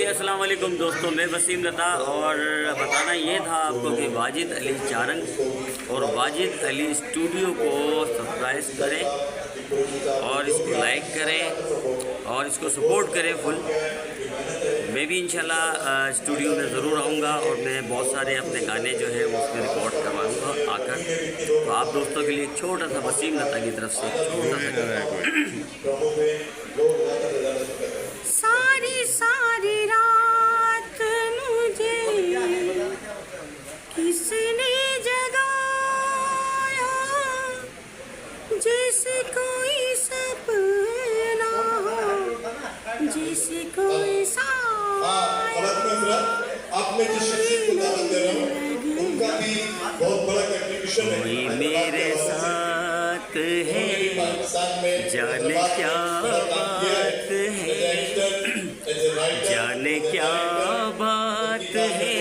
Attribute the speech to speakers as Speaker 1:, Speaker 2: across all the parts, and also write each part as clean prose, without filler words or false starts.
Speaker 1: अस्सलाम वालेकुम दोस्तों, मैं वसीम लता और बताना ये था आपको कि वाजिद अली चारंग और वाजिद अली स्टूडियो को सब्सक्राइब करें और इसको लाइक करें और इसको सपोर्ट करें फुल। मैं भी इंशाल्लाह स्टूडियो में ज़रूर आऊँगा और मैं बहुत सारे अपने गाने जो है उसमें रिकॉर्ड करवाऊँगा आकर। तो आप दोस्तों के लिए एक छोटा सा वसीम लता की तरफ से छोटा सा
Speaker 2: सारी रात मुझे किसने जगाया, जैसे कोई सपना, जैसे कोई
Speaker 3: आपने जिस शख्सियत को दावत दे रहा हूँ उनका भी बहुत बड़ा कंट्रीब्यूशन है।
Speaker 1: कोई मेरे साथ है, जाने क्या बात है, जाने क्या बात है।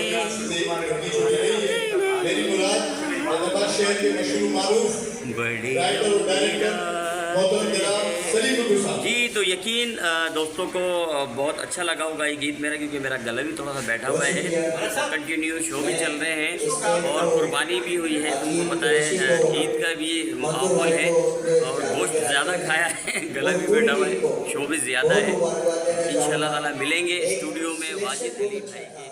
Speaker 3: मेरी मुराद हैदराबाद शहर के मशहूर मारूफ
Speaker 1: बड़ी
Speaker 3: राइटर और डायरेक्टर
Speaker 1: जी, तो यकीन दोस्तों को बहुत अच्छा लगा होगा ये गीत मेरा, क्योंकि मेरा गला भी थोड़ा सा बैठा हुआ है। कंटिन्यू शो भी चल रहे हैं और कुर्बानी भी हुई है, तुमको पता है ईद का भी माहौल है और गोश्त ज़्यादा खाया है, गला भी बैठा हुआ है, शो भी ज़्यादा है। इंशाल्लाह ताला मिलेंगे स्टूडियो में वाजिद अली भाई के।